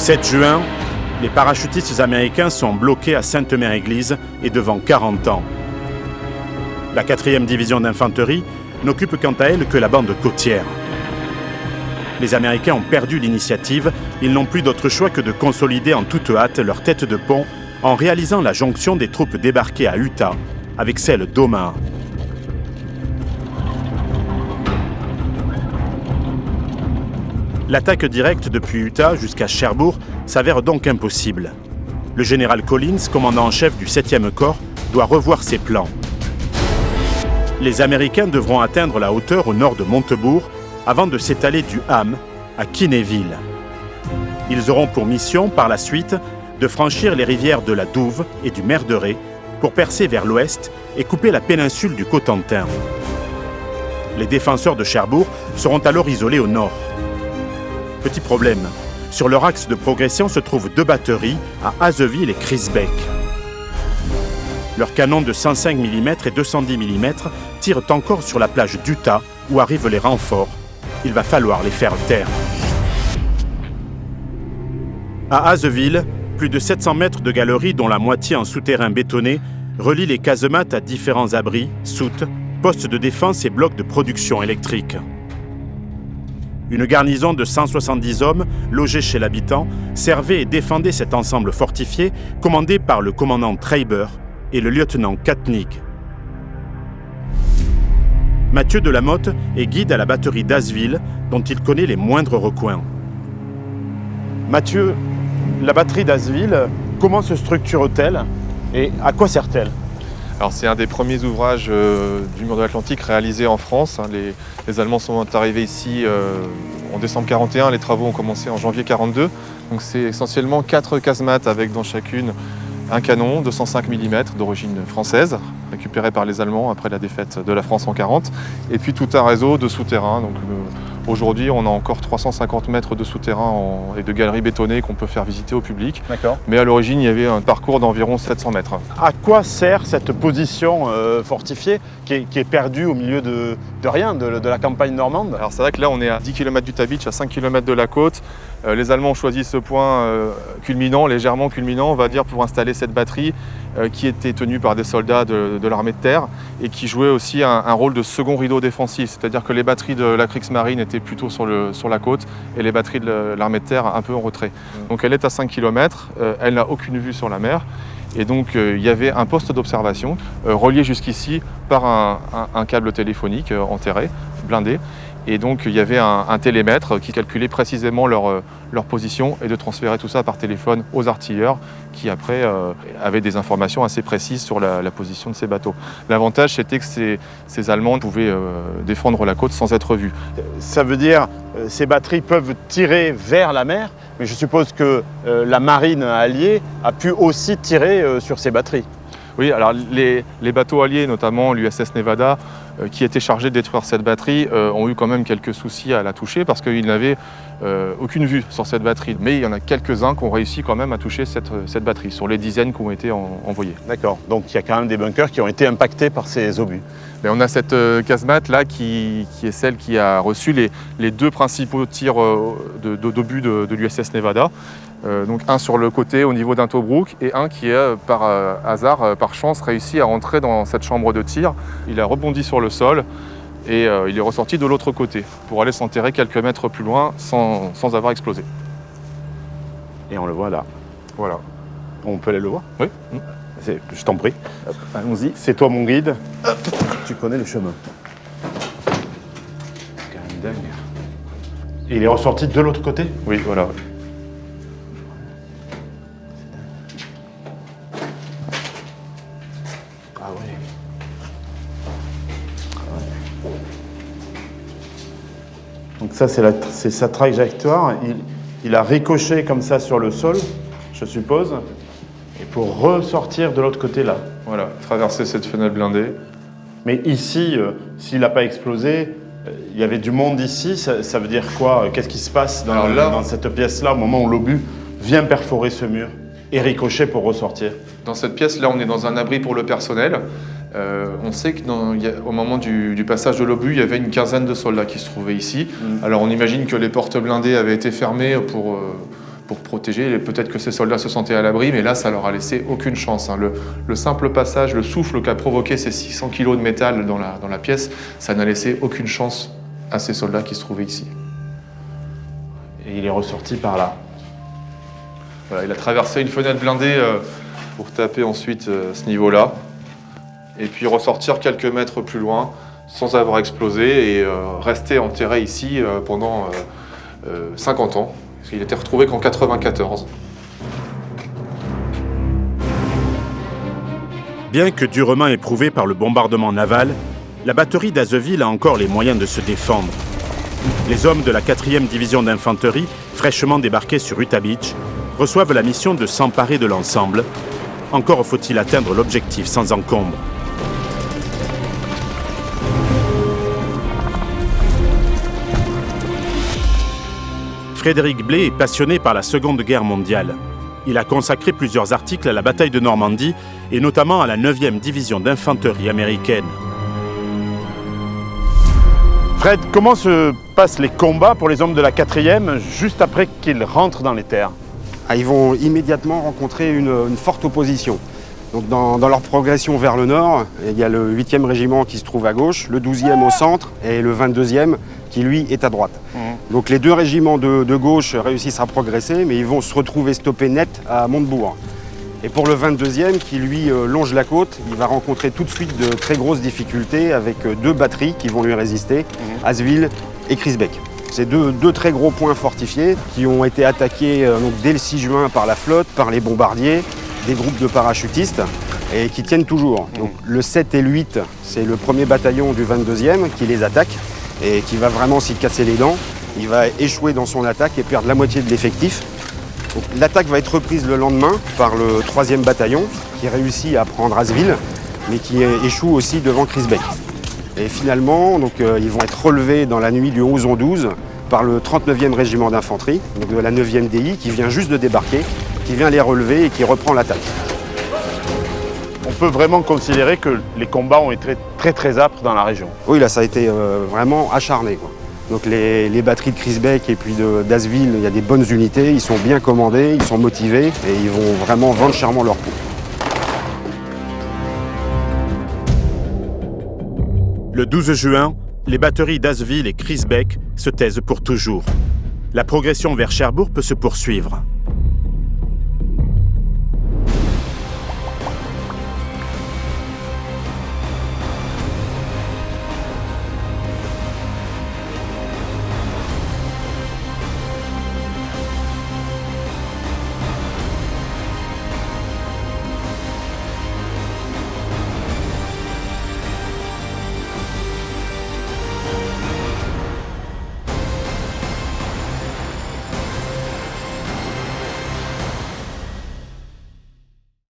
7 juin, les parachutistes américains sont bloqués à Sainte-Mère-Église et devant 40 ans. La 4e division d'infanterie n'occupe quant à elle que la bande côtière. Les Américains ont perdu l'initiative, ils n'ont plus d'autre choix que de consolider en toute hâte leur tête de pont en réalisant la jonction des troupes débarquées à Utah avec celle d'Omaha. L'attaque directe depuis Utah jusqu'à Cherbourg s'avère donc impossible. Le général Collins, commandant en chef du 7e corps, doit revoir ses plans. Les Américains devront atteindre la hauteur au nord de Montebourg avant de s'étaler du Ham à Kinneyville. Ils auront pour mission, par la suite, de franchir les rivières de la Douve et du Merderet pour percer vers l'ouest et couper la péninsule du Cotentin. Les défenseurs de Cherbourg seront alors isolés au nord. Petit problème, sur leur axe de progression se trouvent 2 batteries à Hazeville et Crisbeck. Leurs canons de 105 mm et 210 mm tirent encore sur la plage d'Utah où arrivent les renforts. Il va falloir les faire taire. À Hazeville, plus de 700 mètres de galeries, dont la moitié en souterrain bétonné, relient les casemates à différents abris, soutes, postes de défense et blocs de production électrique. Une garnison de 170 hommes, logés chez l'habitant, servait et défendait cet ensemble fortifié, commandé par le commandant Treiber et le lieutenant Katnick. Mathieu Delamotte est guide à la batterie d'Hazeville, dont il connaît les moindres recoins. Mathieu, la batterie d'Hazeville, comment se structure-t-elle et à quoi sert-elle ? Alors c'est un des premiers ouvrages du mur de l'Atlantique réalisés en France. Les Allemands sont arrivés ici en décembre 1941, les travaux ont commencé en janvier 1942. Donc c'est essentiellement 4 casemates avec dans chacune un canon de 105 mm d'origine française, récupéré par les Allemands après la défaite de la France en 1940. Et puis tout un réseau de souterrains. Donc, aujourd'hui, on a encore 350 mètres de souterrains et de galeries bétonnées qu'on peut faire visiter au public. D'accord. Mais à l'origine, il y avait un parcours d'environ 700 mètres. À quoi sert cette position fortifiée qui est perdue au milieu de rien, de la campagne normande ? Alors c'est vrai que là, on est à 10 km du Beach, à 5 km de la côte. Les Allemands ont choisi ce point culminant, légèrement culminant, on va dire, pour installer cette batterie qui était tenue par des soldats de l'armée de terre et qui jouait aussi un rôle de second rideau défensif. C'est-à-dire que les batteries de la Kriegsmarine étaient plutôt sur la côte et les batteries de l'armée de terre un peu en retrait. Donc elle est à 5 km, elle n'a aucune vue sur la mer. Et donc il y avait un poste d'observation relié jusqu'ici par un câble téléphonique enterré, blindé. Et donc il y avait un télémètre qui calculait précisément leur position et de transférer tout ça par téléphone aux artilleurs qui après avaient des informations assez précises sur la position de ces bateaux. L'avantage c'était que ces Allemands pouvaient défendre la côte sans être vus. Ça veut dire ces batteries peuvent tirer vers la mer, mais je suppose que la marine alliée a pu aussi tirer sur ces batteries. Oui, alors les bateaux alliés, notamment l'USS Nevada, qui était chargé de détruire cette batterie, ont eu quand même quelques soucis à la toucher parce qu'ils n'avaient aucune vue sur cette batterie. Mais il y en a quelques-uns qui ont réussi quand même à toucher cette batterie, sur les dizaines qui ont été envoyées. D'accord, donc il y a quand même des bunkers qui ont été impactés par ces obus. Mais on a cette casemate là qui est celle qui a reçu les 2 principaux tirs d'obus de l'USS Nevada. Donc un sur le côté au niveau d'un Tobruk et un qui est par hasard, par chance, réussi à rentrer dans cette chambre de tir. Il a rebondi sur le sol et il est ressorti de l'autre côté pour aller s'enterrer quelques mètres plus loin sans avoir explosé. Et on le voit là. Voilà. On peut aller le voir ? Oui. Je t'en prie. Allons-y. C'est toi mon guide. Hop. Tu connais le chemin. C'est quand même dingue. Et il est ressorti de l'autre côté ? Oui, voilà. Ah ouais. Donc ça, c'est sa trajectoire. Il a ricoché comme ça sur le sol, je suppose, et pour ressortir de l'autre côté là. Voilà, traverser cette fenêtre blindée. Mais ici, s'il n'a pas explosé, il y avait du monde ici, ça veut dire quoi ? Qu'est-ce qui se passe dans cette pièce-là au moment où l'obus vient perforer ce mur et ricocher pour ressortir ? Dans cette pièce-là, on est dans un abri pour le personnel. On sait qu'au moment du passage de l'obus, il y avait une quinzaine de soldats qui se trouvaient ici. Alors on imagine que les portes blindées avaient été fermées pour protéger. Peut-être que ces soldats se sentaient à l'abri, mais là, ça leur a laissé aucune chance. Le simple passage, le souffle qu'a provoqué ces 600 kg de métal dans la pièce, ça n'a laissé aucune chance à ces soldats qui se trouvaient ici. Et il est ressorti par là. Voilà, il a traversé une fenêtre blindée pour taper ensuite ce niveau-là, et puis ressortir quelques mètres plus loin sans avoir explosé et rester enterré ici pendant 50 ans. Il était retrouvé qu'en 1994. Bien que durement éprouvée par le bombardement naval, la batterie d'Azeville a encore les moyens de se défendre. Les hommes de la 4e division d'infanterie, fraîchement débarqués sur Utah Beach, reçoivent la mission de s'emparer de l'ensemble. Encore faut-il atteindre l'objectif sans encombre. Frédéric Blais est passionné par la Seconde Guerre mondiale. Il a consacré plusieurs articles à la bataille de Normandie et notamment à la 9e division d'infanterie américaine. Fred, comment se passent les combats pour les hommes de la 4e juste après qu'ils rentrent dans les terres? Ils vont immédiatement rencontrer une forte opposition. Donc dans leur progression vers le nord, il y a le 8e régiment qui se trouve à gauche, le 12e au centre et le 22e qui lui est à droite. Donc les deux régiments de gauche réussissent à progresser, mais ils vont se retrouver stoppés net à Montebourg. Et pour le 22e qui lui longe la côte, il va rencontrer tout de suite de très grosses difficultés avec deux batteries qui vont lui résister, Azeville et Crisbec. C'est deux très gros points fortifiés qui ont été attaqués donc dès le 6 juin par la flotte, par les bombardiers, des groupes de parachutistes et qui tiennent toujours. Donc, le 7 et le 8, c'est le premier bataillon du 22e qui les attaque et qui va vraiment s'y casser les dents. Il va échouer dans son attaque et perdre la moitié de l'effectif. L'attaque va être reprise le lendemain par le 3e bataillon qui réussit à prendre Azeville mais qui échoue aussi devant Crisbec. Et finalement, donc, ils vont être relevés dans la nuit du 11 au 12 par le 39e régiment d'infanterie, donc de la 9e DI, qui vient juste de débarquer, qui vient les relever et qui reprend l'attaque. On peut vraiment considérer que les combats ont été très âpres dans la région. Oui, là, ça a été vraiment acharné, quoi. Donc les batteries de Crisbec et puis d'Azeville, il y a des bonnes unités, ils sont bien commandés, ils sont motivés et ils vont vraiment vendre chèrement leur coup. Le 12 juin, les batteries d'Azeville et Crisbec se taisent pour toujours. La progression vers Cherbourg peut se poursuivre.